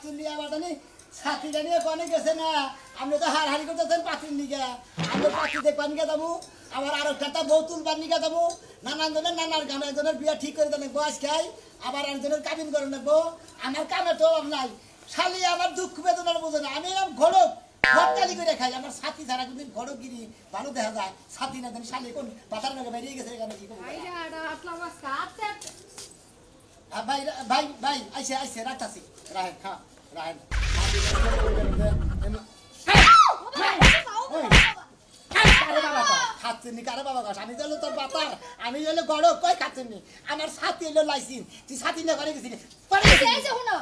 খাতুন নিয়ে বাটানি ছাতিটা নিয়ে কোনে গেছে না আমরা তো হাড়হাড়ি করতেছেন পাতির নিগা আমরা পাতি দেখবান নিগা যাবো আবার আরো একটা বউ তুলবার নিগা যাবো নানান জনের নানার গ্রামে একজনের বিয়া ঠিক করে দেন বয়স খাই আবার একজনের কাবিন করে নেবো আমার কামে তো নাই শালি আমার দুঃখ বেদনার বোঝে না আমি এরকম ঘড়ক ঘটকালি করে খাই আমার ছাতি ছাড়া কোনদিন ঘড়কগিরি ভালো দেখা যায় ছাতি না দেন শালি কোন পাতার নাকি বেরিয়ে গেছে এখানে কি করবো ভাই ভাই ভাই আইসে আইসে রাখতাছি রাহেন খা রাহেন খাচ্ছেননি কারে বাবা গাছ আমি তো তোর বাতার আমি হলো গড়ক কই খাচ্ছেননি আমার ছাতি হলো লাইসিন তুই ছাতি না করে গেছিলি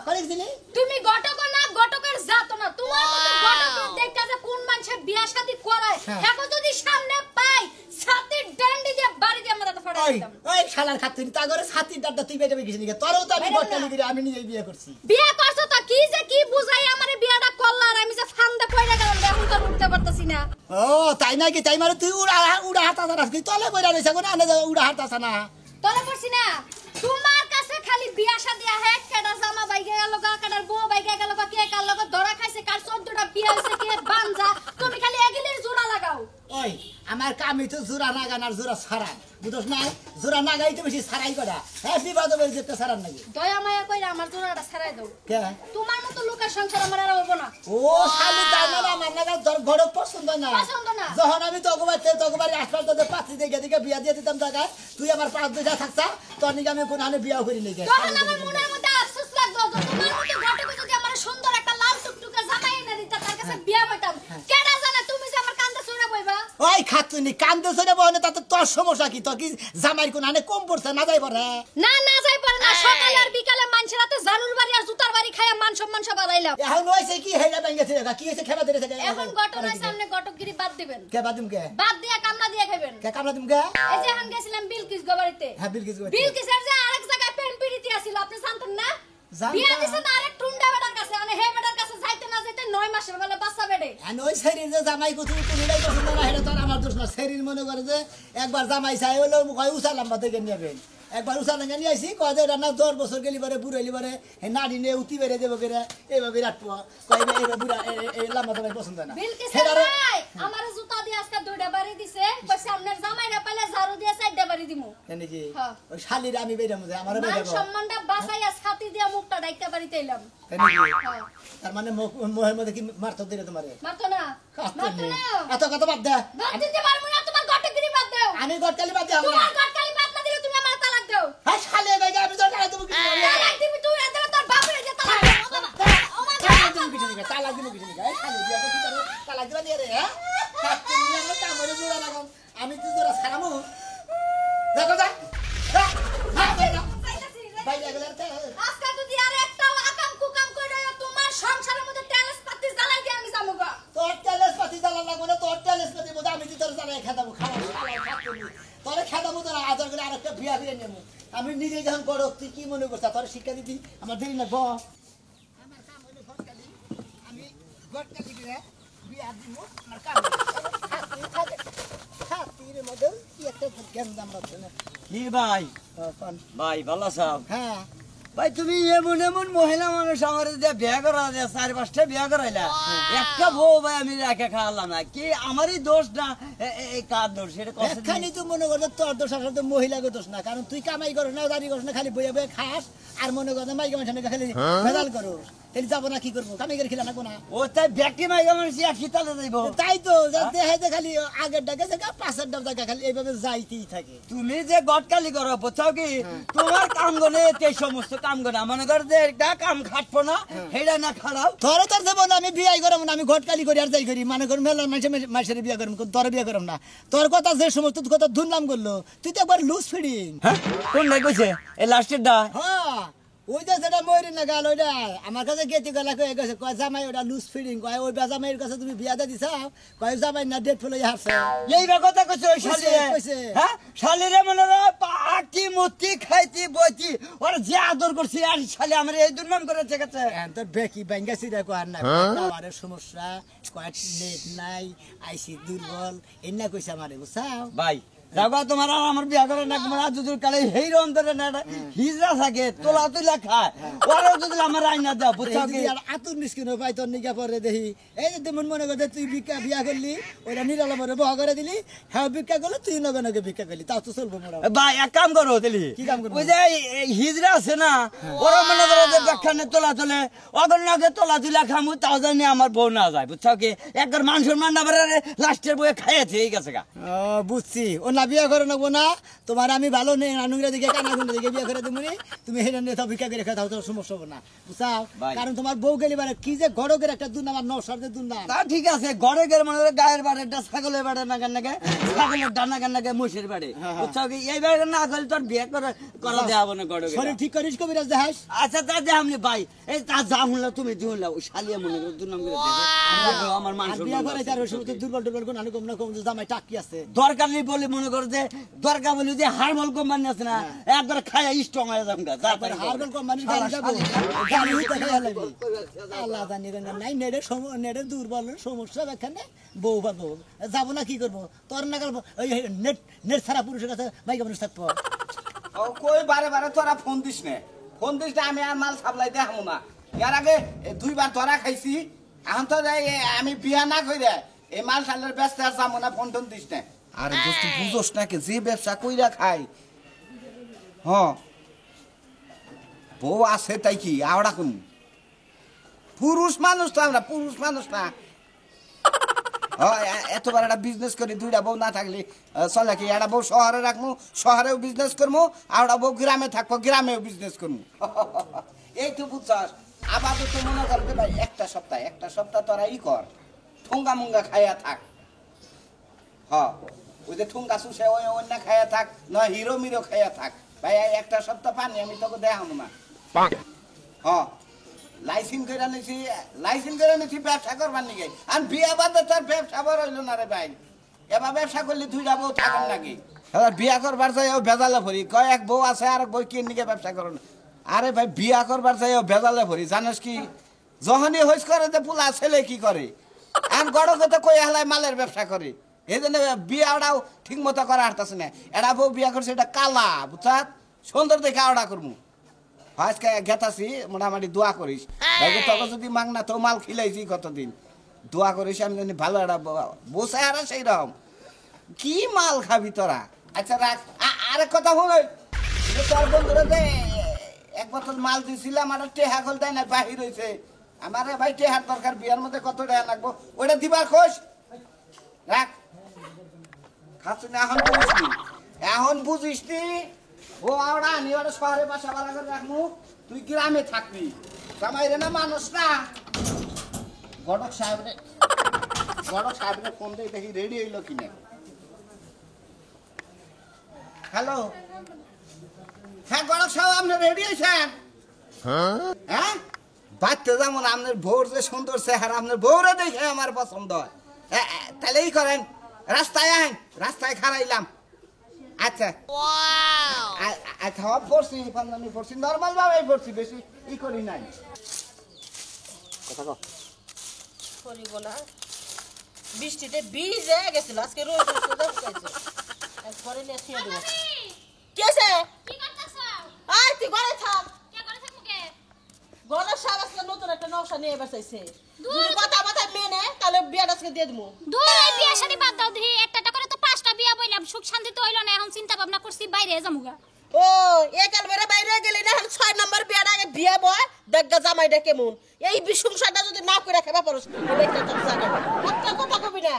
করে গেছিলি তুমি গটক না গটকের জাত না তোমার মতো গটক দেখা যে কোন মানুষে বিয়া শাদী করায় এখন যদি সামনে পাই ছাতির ডান্ডি দিয়ে বাড়ি দিয়ে আমরা তো ফাড়াই দিতাম ওই শালার খাচ্ছেনি তা করে ছাতির ডান্ডা তুই বেটে গেছিলি তোরও তো আমি গটকালি করে আমি নিজেই বিয়ে করছি বিয়ে করছ তো কি যে কি বুঝাই আমারে বিয়াটা করলা আর আমি যে ফান্দে পড়ে গেলাম এখন তো উঠতে পারতাছি না ও তাই নাকি তাই মানে তুই উড়া উড়া হাতাছ না তুই তলে কইরা রইছ কোন আনে উড়া হাতাছ না তলে পড়ছি না তোমার কাছে খালি বিয়া শাদী আহে কেডা জামা বাইগে গেল গা কেডার বউ বাইগে গেল গা কে কার লগে ধরা খাইছে কার 14টা বিয়া হইছে কে বানজা তুমি খালি এগিলের জোড়া লাগাও ওই আমার কামই তো জোড়া নাগানার জোড়া ছাড়া বুঝছ না জোড়া নাগাই তো বেশি ছাড়াই করা হ্যাঁ বিবাদ হবে যেতে ছাড়ার নাকি দয়া মায়া কইরা আমার জোড়াটা ছাড়াই দাও কে তোমার মতো লোকের সংসার আমার আর হবো না ও শালি জানো না আমার নাগা তোর ঘর পছন্দ না যখন আমি তগবারে আশপাশে পাত্রী দেখে দেখে বিয়া দিয়ে দিতাম জায়গায় তুই আমার পাঁচ দুইটা থাকছা তোর নিকে আমি কোন হানে বিয়া করি নাকি তখন আমার মনের মধ্যে আফসোস লাগতো তোমার মতো ঘটকে যদি আমার সুন্দর একটা লাল টুকটুকে জামাই এনে দিতা তার কাছে বিয়া হইতাম কেডা জানে তুমি যে আমার কান্দে ছুঁড়ে বইবা ওই খাতুনি কান্দে ছুঁড়ে বনে তাতে তোর সমস্যা কি তোর কি জামাইর কোন হানে কম পড়ছে না যাই পড়ে না যাই পড়ে না সকালে আর বিকালে মানুষের হাতে জানুর বাড়ি আর জুতার বাড়ি খায়া মান সম্মান সব বাড়াইলাম এখন হইছে কি হেডা ভেঙেছে কি হইছে খেবা দিতেছে এখন ঘটনার সামনে ঘটকগিরি বাদ দিবেন কে বাদ দিম কে বাদ দিয়া কামলা দিয়া খাবেন কে কামলা দিম কে এই যে এখন গেছিলাম বিলকিস গোবাড়িতে হ্যাঁ বিলকিস বিলকিসের যে আরেক জায়গায় পেন পিড়িতি আছিল আপনি জানতেন না বিয়া দিছেন আরেক টুন্ডা বেটার কাছে মানে হে বেটার কাছে যাইতে না যাইতে 9 মাসের বেলা বাচ্চা বেডে আমি ওই শরীর যে জামাই কত তুমিলাই পছন্দ না হেডা তোর আমার দোষ না শরীর মনে করে যে একবার জামাই চাই হলো কয় উসা লম্বা থেকে নেবেন একবার উসা না নিয়ে আইছি কয় যে রান্না 10 বছর গেলি পরে বুড়াইলি পরে হে নাড়ি নিয়ে উতি বেরে দেব করে এইভাবে রাখবো কয় এই বুড়া এই লম্বা জামাই পছন্দ না হেডারে আমার জুতা দিয়ে আজকে দুইটা বাড়ি দিছে কইছে আপনার জামাইরা পালে ঝাড়ু দিয়ে চারটা বাড়ি দিমু নাকি ওই শালির আমি বেরামু যে আমার মান সম্মানটা বাঁচাইয়া ছাতি দিয়া মুখটা ডাইকা বাড়িতে এলাম নাকি তার মানে মোহের মধ্যে কি মারতো দিলে তোমারে মারতো না এত কথা বাদ দে বাদ দিতে পারবো না তোমার গটগিরি বাদ দাও আমি গটকালি বাদ দাও তোমার গটকালি বাদ না দিলে তুমি আমার তালাক দাও হ্যাঁ শালি ভাই আমি তোর তালাক দেব কি তালাক দিবি তুই এত তোর বাপরে যে তালাক দাও ও মা তালাক দিবি কিছু দিবি তালাক দিবি কিছু দিবি এই শালি বিয়া করতে পারো তালাক দিবা নিয়ে রে হ্যাঁ তুমি আমার কামড়ে জোড়া লাগাম আমি তো জোড়া ছাড়ামু দেখো যা হ্যাঁ ভাই এগুলা আজকে যদি আর একটাও আকাম কুকাম কইরা তোমার সংসারের মধ্যে টেলেস পাতি জ্বালাই দিয়ে আমি যামুগা তোর টেলেস পাতি জ্বালা লাগবে না তোর টেলেস পাতি মধ্যে আমি তোর জ্বালাই খাদাবো খাওয়া তোরে খাদাবো তোর আদর করে আরেকটা বিয়া দিয়ে নেবো আমি নিজে যখন বড় তুই কি মনে করছ তোর শিক্ষা দিবি আমার দেরি না আমার কাম হলো ঘটকালি আমি ঘটকালি করে বিয়া দিব আমার কাম হাতির মধ্যে কি একটা জ্ঞান দাম রাখছে না কি ভাই ভাই ভালো আছো হ্যাঁ ভাই তুমি এমন এমন মহিলা মানুষ আমার বিয়ে করা যায় 4-5টা বিয়ে করাইলা একটা বউ ভাই আমি রেখে খাওয়ালাম না কি আমারই দোষ না এই কার দোষ সেটা এখানে তো মনে করো তোর দোষ আসলে তো মহিলাকে দোষ না কারণ তুই কামাই করো না দাঁড়িয়ে করো না খালি বইয়া বইয়া খাস আর মনে করো মাইকা মানুষ খালি ভেজাল করো তাহলে যাবো না কি করবো কামাই করে খেলা লাগবো না ও তাই ব্যক্তি মাইকা মানুষ একই তালে যাইবো তাই তো দেখাইতে খালি আগের ডাকে পাশের ডাকা খালি এইভাবে যাইতেই থাকে তুমি যে গটকালি করো বুঝছো কি তোমার কাম গনে এই সমস্ত কাম গনে মনে কর যে একটা কাম খাটবো না হেডা না খাড়াও তোর তোর যাবো না আমি বিয়াই করব না আমি ঘটকালি করি আর যাই করি মনে কর মেলা মাসের বিয়া করব তোর বিয়া করব না তোর কথা যে সমস্ত কথা ধুনলাম করলো তুই তো একবার লুজ ফিডিং হ্যাঁ কোন নাই কইছে এই লাস্টেরটা হ্যাঁ ওই যে যেটা ময়ূরী না গেল ওইটা আমার কাছে গেতি গলা কয়ে গেছে কয় জামাই ওটা লুজ ফিডিং কয় ওই জামাইয়ের কাছে তুমি বিয়াতে দিছাও কয় জামাই না ডেট ফেলে হাসছে এই কথা কইছে ওই শালিরে হ্যাঁ শালিরে মনে হয় পাটি মুতি খাইতি বইতি ওর যে আদর করছি আর শালি আমার এই দুর্নাম করেছে গেছে তোর বেকি ব্যাঙ্গাসি দেখো আর না আমার সমস্যা কয়েক নেট নাই আইসি দুর্বল এই না কইছে আমারে বুঝছাও ভাই দেখো তোমার আর আমার বিয়া করে না তোমার যদি কালে হেই অন্তরে না হিজরা থাকে তোলা তুলা খায় ওরাও যদি আমার আইনা দাও বুঝছো কি আর আতুর মিসকিন পাই তোর নিকা পরে দেখি এই যে তুমি মনে করে তুই বিয়া করলি ওরা নিরালা মরে বহ করে দিলি হ্যাঁ ভিক্ষা করলে তুই নগে নগে ভিক্ষা করলি তাও তো চলবো মোড়া ভাই এক কাম করো তাহলে কি কাম করবো? ওই যে এই হিজরা আছে না ওরা মনে করো যে ব্যাখ্যানে তোলা তোলে অগর নাগে তোলা তুলা খামু তাও জানি আমার বউ না যায় বুঝছো কি একবার মানুষের মান না পারে লাস্টের বউয়ে খাইয়েছে এই গেছে গা বুঝছি ও না বিয়া করে নেবো না তোমার আমি ভালো নেই নানুরা দিকে কানাগুন্ডা দিকে বিয়া করে দেবো তুমি হেরে নিয়ে তাও ভিক্ষা করে খাও তাও তোর সমস্যা হবে না বুঝাও ভাই। কারণ তোমার বউ গেলি মানে কি যে গড়কের একটা দুর্নাম আর নশারদের দুর্নাম তা ঠিক আছে ঘরে গেলে মনে করে গায়ের বাড়িটা ছাগলের বাড়ি না কেন নাকি ছাগলের ডানা কেন নাকি মহিষের বাড়ি বুঝছো কি এই বাড়ি না করলে তোর বিয়ে করা দেওয়া না ঘরে শরীর ঠিক করিস কবিরাজ দেখাস আচ্ছা তা যে আমি ভাই এই তা যা শুনলা তুমি দিলা ওই শালিয়া মনে করে দুর্নাম করে দেবে আমার আর মানুষ বিয়া করে তার ওই সময় তো দুর্বল টুর্বল কোন আনু কম না কম যে জামাই টাকি আছে দরকার নেই বলে মনে করো যে দরকার বলি যে হারমল কোম্পানি আছে না একবার খাইয়া স্ট্রং হয়ে যাবে তারপরে হারবেল কোম্পানি গাড়ি যাবো গাড়ি হইতে খাইয়া লাগবে আল্লাহ জানি রে নাই নেড়ে দুর্বল সমস্যা এখানে বউ পাবো যাবো না কি করবো তোর না গেল ওই নেট ছাড়া পুরুষের কাছে মাইকা মানুষ থাকবো ও কই বারে বারে তোরা ফোন দিস না আমি আর মাল সাপ্লাই দেখাবো না এর আগে 2 বার তোরা খাইছি এখন তো আমি বিয়া না কইরা এই মাল সালের ব্যস্ত আর যাবো না ফোন টোন দিস না আরে দোস্ত বুঝোস না কে যে ব্যবসা কইরা খাই বউ আছে তাই কি আওড়া কোন পুরুষ মানুষ তো আমরা পুরুষ মানুষ না এতবার একটা বিজনেস করি 2টা বউ না থাকলে চলে কি একটা বউ শহরে রাখবো শহরেও বিজনেস করবো আর একটা বউ গ্রামে থাকবো গ্রামেও বিজনেস করবো এই তো বুঝছস আপাতত মনে করবে ভাই একটা সপ্তাহ তোরা কর ঠুঙ্গা মুঙ্গা খাইয়া থাক ওই যে ঠুঙ্গা শুষে ওই অন্য খাইয়া থাক নয় হিরো মিরো খাইয়া থাক ভাই একটা সপ্তাহ পানি আমি তোকে দেখাবো না লাইসেন্স করে নিছি ব্যবসা করবার নিকে আর বিয়া বাদে তার ব্যবসা বড় হইল না রে ভাই এবার ব্যবসা করলে 2টা বউ থাকেন নাকি এবার বিয়া করবার চাই ভেজালে ভরি কয় এক বউ আছে আর বই কিন নিকে ব্যবসা করো না আরে ভাই বিয়া করবার চাই ভেজালে ভরি জানিস কি যখনই হইস করে যে পোলা ছেলে কি করে আর গড়কে তো কই হেলায় মালের ব্যবসা করে এই জন্য বিয়াটাও ঠিক মতো করা হারতাছে না এটা বউ বিয়া করছে এটা কালা বুঝছাত সুন্দর দেখে আওড়া করবো আজকে গেতাছি মোটামুটি দোয়া করিস তোকে যদি মাং না তো মাল খিলাইছি কতদিন দোয়া করিস আমি জানি ভালো একটা বসে আর সেই রকম কি মাল খাবি তোরা আচ্ছা রাখ আরেক কথা হই তোর বন্ধুরা যে 1 বোতল মাল দিছিলাম আর টেহা খোল দেয় না বাহির হয়েছে আমার ভাই টেহার দরকার বিয়ার মধ্যে কত টাকা লাগবো ওইটা দিবার খোঁজ রাখ খাচ্ছি না এখন বুঝিস নি ও আওড়া নি ওটা শহরে বাসা ভাড়া করে রাখবো তুই গ্রামে থাকবি জামাইরে না মানুষ না গড়ক সাহেবের ফোন দিয়ে দেখি রেডি হইলো কিনা হ্যালো হ্যাঁ গড়ক সাহেব আপনি রেডি হয়েছেন হ্যাঁ বাচ্চা যেমন আপনার বউর যে সুন্দর চেহারা আপনার বউরে দেখে আমার পছন্দ হয় তাহলে এই করেন রাস্তায় খারাইলাম আচ্ছা আচ্ছা পড়ছি পাঞ্জাবি পড়ছি নর্মাল ভাবে পড়ছি বেশি ই করি নাই করিব না বৃষ্টিতে ভিজে গেছিল আজকে রোদ পরে নিয়ে শুয়ে দেবো কেসে কি করতেছ আয় তুই ঘরে থাক কে করে থাকো কে গলার সার আজকে নতুন একটা নকশা নিয়ে বেসাইছে দূর যদি কথা মেনে তাহলে বিয়াটা আজকে দিয়ে দেবো দূর এই বিয়া শাদি বাদ দাও দিহি একটা করে তো 5টা বিয়া বইলাম সুখ শান্তি তো হইলো না এখন চিন্তা ভাবনা করছি বাইরে যামুগা ও একাল বেড়ে বাইরে গেলি না 6 নম্বর বিয়াটা আগে বিয়া বয় দেখা জামাইটা কেমন এই বিসংসারটা যদি না করে খাবা পারস দেখতে তো জানা একটা কথা কবি না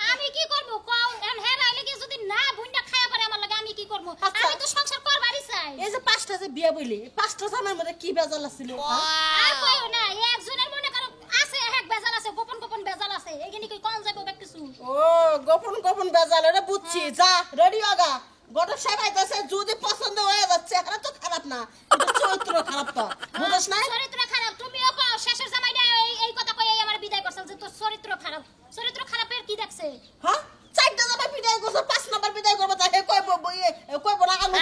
আমি কি করব কও এখন হে রাইলে কি যদি না ভুন্ডা খায়া পারে আমার লাগে আমি কি করব আমি তো সংসার করবারই চাই এই যে 5টা যে বিয়া বইলি 5টা জামাইর মধ্যে কি বেজাল আছিল আর কইও না একজনের মনে করো আছে এক বেজাল আছে গোপন বেজাল আছে এখানে কই কোন যাইবো বেক কিছু ও গোপন বেজাল এটা বুঝছি যা রেডি আগা গটক সাহেব আইতাছে যদি পছন্দ হয়ে যাচ্ছে এটা তো খারাপ না কিন্তু চরিত্র খারাপ তো বুঝছ না চরিত্র খারাপ তুমিও কও শেষের জামাইটা এই কথা কই আমার বিদায় করছল যে তোর চরিত্র খারাপের কি দেখছে হ্যাঁ 4টা জামাই বিদায় করছ 5 নাম্বার বিদায় করব তা হে কইব না আমি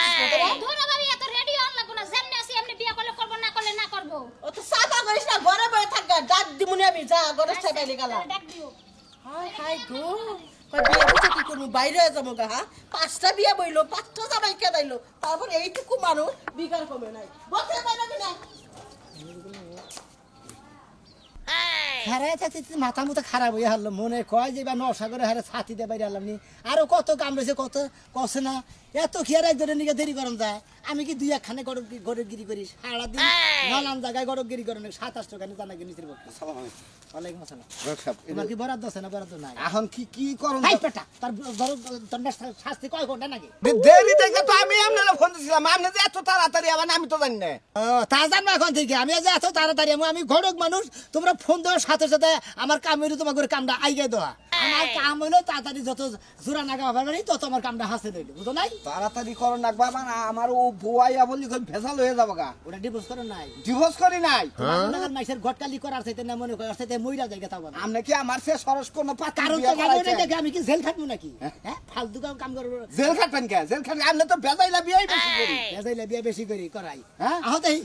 ধরো ভাবি এত রেডি হন লাগবো না যেমনি আছি এমনি বিয়া করলে করব না করলে না করব ও তো সাফা করিস না ঘরে বসে থাক ডাক দিমুনি আমি যা গটক সাহেব আইলি গালা ডাক দিও হাই হাই গো বিয়ে বুঝে কি করবো বাইরে হয়ে যাবো গা হ্যাঁ 5টা বিয়ে বইলো 5টা জামাই কেদাইলো তারপর এইটুকু মানুষ বিকার কমে নাই বসে বাইরে না হারায় থাকতে মাথা মুথা খারাপ হয়ে হারলো মনে কয় যে বা নশা করে হারে ছাতি দিয়ে বাইরে হারলাম নি আরো কত কাম রয়েছে কত কষে না এত কি আর একজনের নিকে দেরি করম যায় আমি কি দুই একখানে গরবগিরি করি সারাদিন নানান জায়গায় গরবগিরি করেন 27 টাকা জানা কি নিচের পক্ষে ওয়ালাইকুম আসসালাম তোমার কি বরাদ্দ আছে না বরাদ্দ নাই এখন কি করুন হাই পেটা তার তোর শাস্তি কয় ঘন্টা নাকি দেরি দেখে তো আমি আপনারা ফোন দিছিলাম আপনি যে এত তাড়াতাড়ি আবার আমি তো জানি না তা জানবো এখন থেকে আমি যে এত তাড়াতাড়ি আমি ঘটক মানুষ তোমরা ফোন দেওয়ার সাথে সাথে আমার কাম হইলো তোমার করে কামটা আইগে দেওয়া আমার কাম হইলো তাড়াতাড়ি যত জোড়া নাগা হবার পারি তত আমার কামটা হাসে রইলো বুঝো নাই তাড়াতাড়ি করো না বাবা না আমার ও বুয়াইয়া বলি ভেজাল হয়ে যাবো গা ওটা ডিভোর্স করো নাই ডিভোর্স করি নাই তোমার মাইসের ঘটকালি করার চাইতে না মনে করার চাইতে মইরা জায়গা তাও না আপনি কি আমার সে সরস কোন কারণ তো জানো না দেখে আমি কি জেল খাটবো নাকি হ্যাঁ ফালতু কাম করবো জেল খাটবেন কে জেল খাটবেন আপনি তো বেজাইলা বিয়াই বেশি করি বেজাইলে বিয়া বেশি করি করাই হ্যাঁ? আহতেই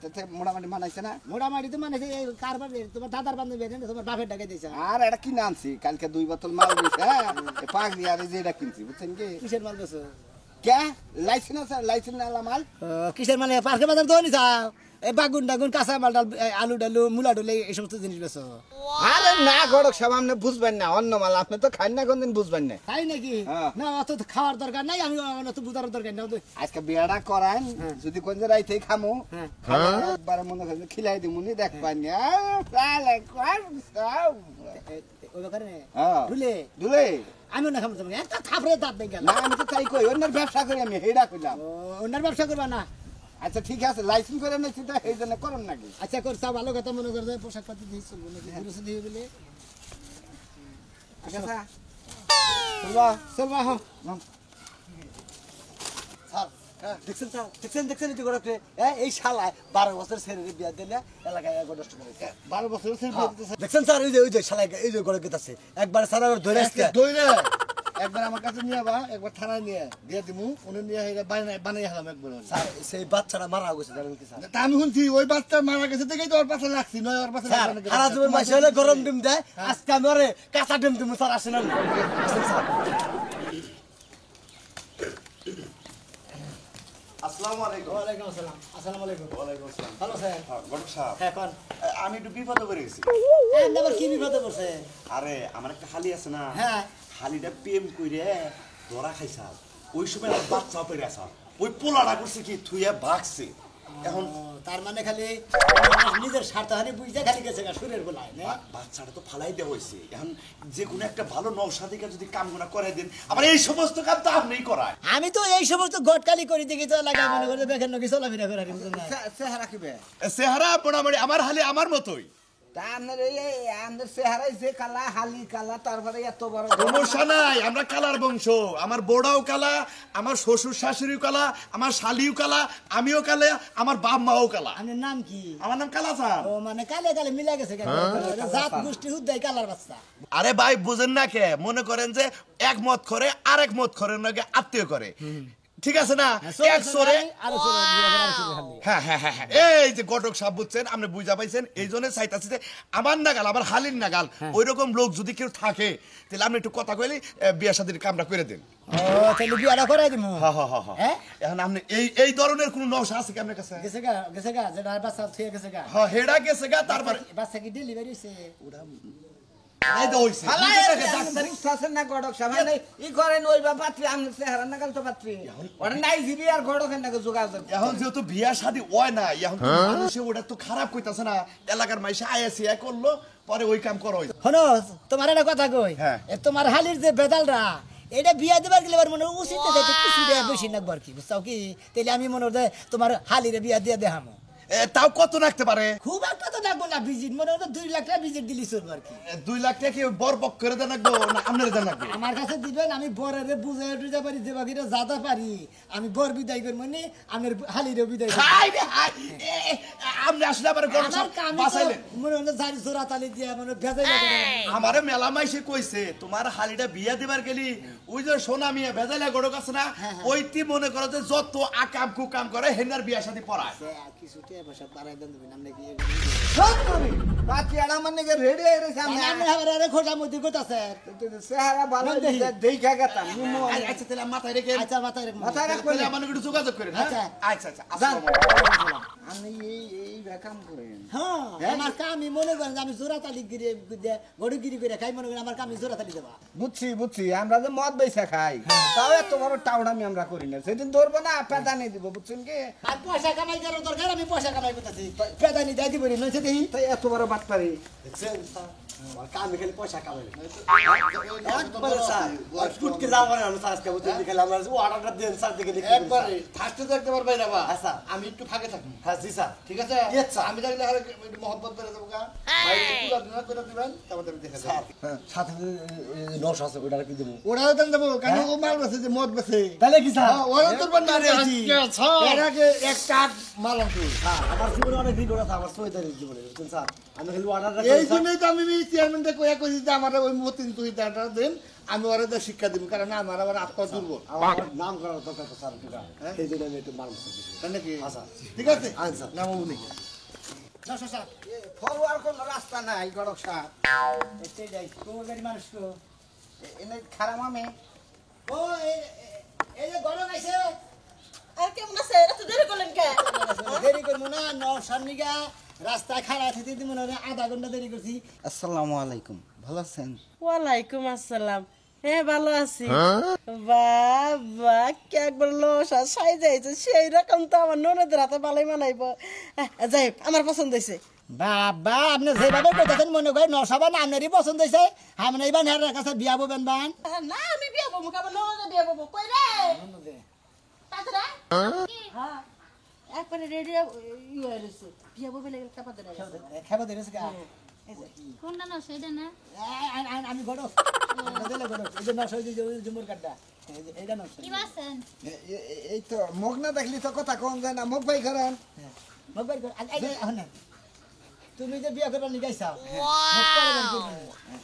এতে মোটামুটি মানাইছে না মোটামুটি তো মানে কারবার তোমার দাদার বান্ধবী তোমার বাপের ডাকে দিয়েছে আর এটা কিনে আনছি কালকে 2 বোতল মাল দিয়েছে হ্যাঁ পাগড়ি আর এই যে এটা কিনছি বুঝছেন কি কিসের মাল বেছো কে লাইসেন্স আছে লাইসেন্স না মাল কিসের মানে পার্কে বাজার তো নিছাও এই বাগুন টাগুন কাঁচা মাল ডাল আলু ডালু মূলা ডুলে এই সমস্ত জিনিস বেছো আরে না গড়ক সব আপনি বুঝবেন না অন্য মাল আপনি তো খান না কোনদিন বুঝবেন না তাই নাকি হ্যাঁ। না অত তো খাওয়ার দরকার নাই আমি অত বুঝার দরকার নাই আজকে বিয়াটা করান যদি কোন যে রাইতেই খামু হ্যাঁ। একবার মনে করেন খিলাই দিমুনি দেখ পাইনি তাহলে ওই ব্যাপারে হ্যাঁ ডুলে দুলে আমিও না খামো একটা থাপড়ে দাঁত দেখে গেল না আমি তো তাই কই অন্যের ব্যবসা করি আমি হেডা কইলাম অন্যার ব্যবসা করবা না আচ্ছা ঠিক আছে লাইসেন্স করে নিচ্ছি তো এই জন্য করুন নাকি আচ্ছা করছা ভালো কথা মনে করে পোশাক পাতি দিয়ে চলবো নাকি ঘুরেছে দিয়ে বলে ঠিক আছে চলবা চলবা হ্যাঁ দেখছেন এটি করে এই শালায় 12 বছর ছেলের বিয়া দিলে এলাকায় নষ্ট করেছে 12 বছর ছেলে বিয়ে দিতেছে দেখছেন স্যার ওই যে শালায় এই যে করে গেছে একবার স্যার ধরে আসছে দইরে একবার আমার কাছে নিয়ে বা একবার থানায় নিয়ে দিয়ে দিমু উনি নিয়ে এটা বানাই হলাম একবার স্যার সেই বাচ্চাটা মারা গেছে জানেন কি স্যার তা আমি শুনছি ওই বাচ্চা মারা গেছে দেখেই তো ওর পাশে লাগছি নয় ওর পাশে স্যার সারা জীবন মাসে হলে গরম ডিম দেয় আজকে আমি ওরে কাঁচা ডিম দিব স্যার আসেন না স্যার আসসালামু আলাইকুম। ওয়ালাইকুম আসসালাম আসসালামু আলাইকুম ওয়ালাইকুম আসসালাম। ভালো স্যার ঘটক সাহেব, হ্যাঁ কোন আমি একটু বিপদে পড়ে গেছি। আবার কি বিপদে পড়ছে আরে আমার একটা হালি আছে না, হ্যাঁ হালিটা প্রেম কইরে ধরা খাইছা। ওই সময় আমার বাচ্চা পেরে আসা, ওই পোলাটা করছে কি থুইয়া ভাগছে। এখন তার মানে খালি নিজের স্বার্থহানি বুঝতে খালি গেছে সুরের গোলায় না বাচ্চাটা তো ফালাই দেওয়া হয়েছে। এখন যে কোনো একটা ভালো নওশাদিকে যদি কামগুনা করাই দেন, আবার এই সমস্ত কাম তো আপনিই করায়। আমি তো এই সমস্ত গটকালি করি দেখি তো লাগা মনে করে দেখেন নাকি চলাফেরা করে চেহারা কিবে চেহারা মোটামুটি আমার হালি আমার মতোই। তা আপনার এই আমাদের চেহারায় যে কালা হালি কালা তারপরে এত বড় সমস্যা নাই, আমরা কালার বংশ। আমার বড়াও কালা, আমার শ্বশুর শাশুড়িও কালা, আমার শালিও কালা, আমিও কালা, আমার বাপ মাও কালা। আপনার নাম কি আমার নাম কালা স্যার। ও মানে কালে কালে মিলা গেছে কেন জাত গোষ্ঠী হুদ্দাই কালার বাচ্চা আরে ভাই বুঝেন না কে, মনে করেন যে এক মত করে আরেক মত করে নাকি আত্মীয় করে, ঠিক আছে না? এক সরে আরো হ্যাঁ হ্যাঁ হ্যাঁ হ্যাঁ, এই যে গটক সাহেব বুঝছেন, আপনি বুঝা পাইছেন। এই জন্য চাইতাছি যে আমার নাগাল, আমার হালির নাগাল ওই রকম লোক যদি কেউ থাকে, তাহলে আপনি একটু কথা কইলে বিয়া শাদীর কামটা করে দেন। ও তাহলে বিয়াটা করাই দিমু হ্যাঁ হ্যাঁ হ্যাঁ হ্যাঁ এখন আপনি এই ধরনের কোন নকশা আছে কি আপনার কাছে? গেছে গা যেটা বাচ্চা থুয়ে গেছে গা হ্যাঁ হেডা গেছে গা, তারপরে বাচ্চা কি ডেলিভারি হইছে এই তো হইছে। বুঝতেছেন না গড়ক সবাই নাই ই করেন ওই বা পাত্রী আপনার চেহারা নাগাল তো পাত্রী ওটা নাই জিবি আর গড়কের নাকি যোগাযোগ এখন যেহেতু বিয়া শাদী হয় না, এখন তো মানুষে ওটা তো খারাপ কইতাছে না, এলাকার মাইসে আইএসি করলো পরে ওই কাম করা হইছে। শোনো তোমার একটা কথা কই হ্যাঁ। তোমার হালির যে বেদালরা এটা বিয়া দেবার গেলে মনে উচিত কিছু বেশি নাকবো আর কি বুঝছো কি তাহলে আমি মনে হয় তোমার হালিরে বিয়া দিয়ে দেখামো তাও কত রাখতে পারে? খুব একটা তো লাগবো না ভিজিট মনে হয় 2 লাখ টাকা ভিজিট দিলি চলবো আর কি 2 লাখ টাকা কি বর পক্ষ করে দেন রাখবো না আপনার দেন রাখবো? আমার কাছে দিবেন আমি বরের বুঝাই টুজা পারি যে বাকিটা যাদা পারি আমি বর বিদায় করবো নি আমার হালিরে বিদায় করবো। হাই রে হাই, আপনি যে আসলে আবার গরম আমার কামে বাঁচাইলেন তো মনে হয় জারি জোড়া তালি দিয়ে মনে ভেজাই লাগে আমারে মেলা মাইসে কইছে তোমার হালিটা বিয়া দিবার গেলি ওই যে সোনা মিয়া ভেজাইলা গড়ক আছে না ওইটি মনে করো যে যত আকাম কুকাম করে হেনার বিয়া শাদী পড়ায় কিছু টিয়া পয়সা বাড়াই দেন দিবেন আপনি কি সব করি বাচ্চা এরা মানে রেডি হয়ে রয়েছে আমি আপনি আবার খোঁজা মধ্যে কইতাছে চেহারা ভালো দেখা গেতাম আচ্ছা তাহলে মাথায় রেখে আচ্ছা মাথায় রাখ মাথায় রাখ তাহলে আমার একটু যোগাযোগ করেন হ্যাঁ? আচ্ছা। আচ্ছা আচ্ছা আসসালামু আলাইকুম। আমি এই কাম করেন হ্যাঁ আমার কামই মনে করেন যে আমি জোড়া তালি গিরে গড়িগিরি করে খাই মনে করেন আমার কামই জোড়া তালি দেবা বুঝছি আমরা যে মদ বেচা খাই তাও এত বড় টাউডামি আমরা করি না সেদিন ধরবো না পেদানি দিব বুঝছেন কি আর পয়সা কামাই করার দরকার আমি পয়সা কামাই করতেছি পেদানি দেয় দিব নি নইছে দেই তাই এত বড় বাট পারি কামে খালি পয়সা কামাই একবারে স্যার টুটকে যাওয়া না স্যার আজকে বুঝতে গেলে আমরা ও অর্ডারটা দেন স্যার দেখে দেখি একবারে ফার্স্টে দেখতে পারবে না বা আচ্ছা। আমি একটু ফাঁকে থাকি হ্যাঁ জি স্যার ঠিক আছে Yes, sir. আমি দেখলে আর একটু মহব্বত করে দেবো গা বাইরে একটু আপনারা করে দিবেন তারপর আমি দেখে দেবো সাথে নশ আছে ওটা কি দেবো ওরাও দেন দেবো কেন ও মাল বেছে যে মদ বেছে তাহলে কি স্যার ওরা তোর বান্ধব এর আগে এক কাঠ মাল আছে আমার জীবনে অনেক রিকর্ড আছে আমার সৈতারের জীবনে বুঝছেন স্যার আমি খালি অর্ডারটা এই জন্যই তো আমি চেয়ারম্যানটা কইয়া কইছি যে আমার ওই মতিন তুই দাঁড়া দেন আমি ওরা তো শিক্ষা দিব কারণ আমার আবার আত্মা দুর্বল আমার নাম করার দরকার তো স্যার এটা এই জন্য আমি একটু মারব তাই নাকি আচ্ছা। ঠিক আছে আচ্ছা। নাম উনি ফরওয়ার কোন রাস্তা নাই গড়ক সাহেব এটাই যাই কোন গাড়ি মানুষ কো এনে খারাপ আমি ও এই যে গরম আইছে আর কেমন আছে এত দেরি করলেন কে দেরি করবো না নশার নিগা রাস্তায় খাড়া থেকে দিব মনে হয় আধা ঘন্টা দেরি করছি আসসালামু আলাইকুম ভালো আছেন ওয়ালাইকুম আসসালাম হ্যাঁ ভালো আছি বাবা কে একবার লসা সাই যাইছে সেই রকম তো আমার ননদের হাতে ভালোই মানাইবো যাই হোক, আমার পছন্দ হয়েছে বাবা আপনি যেভাবে কইতেছেন মনে করেন নশাবা না আপনারই পছন্দ হয়েছে আপনি এইবার হেরার কাছে বিয়া ববেন বান না আমি বিয়ে বমু কাবার ননদের বিয়ে বমু কই রে তাছাড়া হ্যাঁ একবারে রেডি ইয়ে রয়েছে বিয়ে ববে লেগে কাপা দেনা খেবা দিয়েছে গা কোনটা না সেটা না আমি গড়ক দিলে গড়ক এই যে নশা ওই যে জুমুর কাটটা এইটা নশা কি বাসেন এই তো মুখ না দেখলি তো কথা কোন যায় না মুখ বাই করেন মোবাইল কর তুমি যে বিয়া করবা নিগাইছাও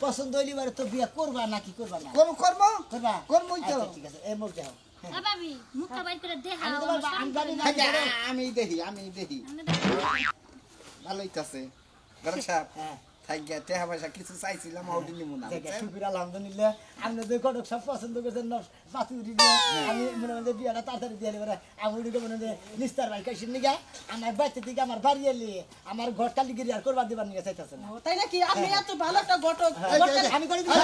পছন্দ হইলি বারে তো বিয়া করবা নাকি করবা না কোন কর্ম করবা করবই তো। আচ্ছা, ঠিক আছে এই মুখ দাও বাবি মুখটা বাইর করে দেখা আমি তোমার আমি জানি না আমি দেখি ভালোই আছে গড়ক সাহেব হ্যাঁ থাক গিয়া টেহা পয়সা কিছু চাইছিলাম ওটি নিমু না শুক্র আলহামদুলিল্লাহ আপনি তো কটক সব পছন্দ করছেন বাতি উঠি দিয়ে আমি মনে মনে বিয়াটা তাড়াতাড়ি দিয়ে এলে আমি উঠে মনে মনে নিস্তার ভাই কাইসির নিগা আমার বাচ্চা থেকে আমার বাড়ি এলি আমার ঘর কালি গিরি আর করবার দিবার নিয়ে চাইতেছে না তাই নাকি আপনি এত ভালো একটা ঘটক আমি করে দিচ্ছি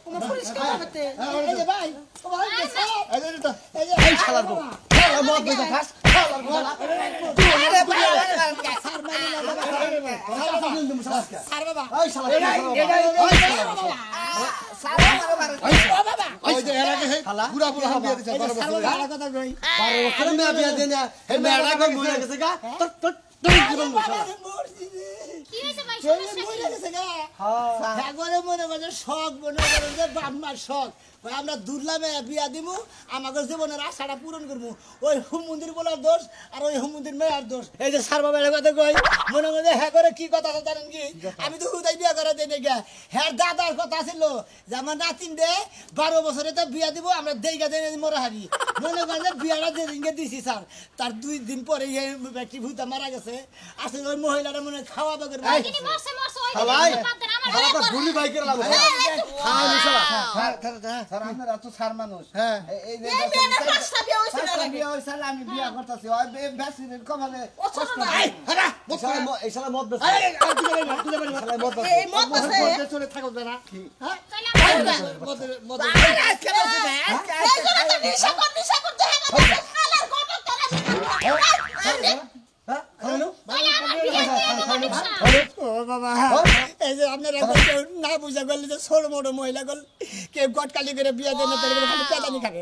কোনো পরিষ্কার করতে এই যে ভাই ও ভাই এই যে এই শালার বউ শালা মদ বেচা খাস শালার বউ সার মারি না বাবা সার বাবা এই শালা ওই যে এর আগে পুরা পুরা হাম দিয়ে দিছে এই যে সার বাবা ভালো কথা কই বারো বছর মেয়ে বিয়া দেন না এই মেয়েটা কই মরে গেছে গা তোর তোর তোর জীবন শালা কি হয়েছে ভাই ছেলে সমস্যা মরে কি গেছে গা একবারে মনে করে শখ মনে করেন যে বাপমার শখ ওই আমরা দুর্লাভে বিয়া দিব আমাদের জীবনের আশাটা পূরণ করবো ওই হুম মন্দির বলার দোষ আর ওই হুম মন্দির মেয়ের দোষ এই যে সার বাবার কথা কই মনে করে হ্যাঁ করে কি কথা জানেন কি আমি তো হুদাই বিয়া করে দেই না হ্যাঁ দাদার কথা ছিল যে আমার নাতিন দে 12 বছরে তো বিয়া দিব আমরা দেইগা দেই মরা হারি মনে করেন যে বিয়াটা যেদিনকে দিছি স্যার তার 2 দিন পরে এই ব্যক্তি ভূতা মারা গেছে আসলে ওই মহিলাটা মনে খাওয়া বাগের কিনি মরছে ওই ভাই বাদ দেন আমার শালা তো গুলি বাই করে লাগো স্যার আপনারা তো সার মানুষ হ্যাঁ এই যে এই মেয়েটা পাঁচটা বিয়ে হয়েছে না নাকি? বিয়ে হইছে আমি বিয়া করতেছি ওই বেশি কমালে ও ছোট না এই শালা মদ বেচা শালা মদ বেচা এই মত আছে চলে থাকো না এই জন্য তো নিশা করতে হবে আলার ঘটক তারা হ্যাঁ খালো ও বাবা এই যে আপনারা কেউ না বুঝা গেলে যে ছোট মোটো মহিলা গল কেউ গটকালি করে বিয়া দেন না তাহলে খালি পেদানি খাবে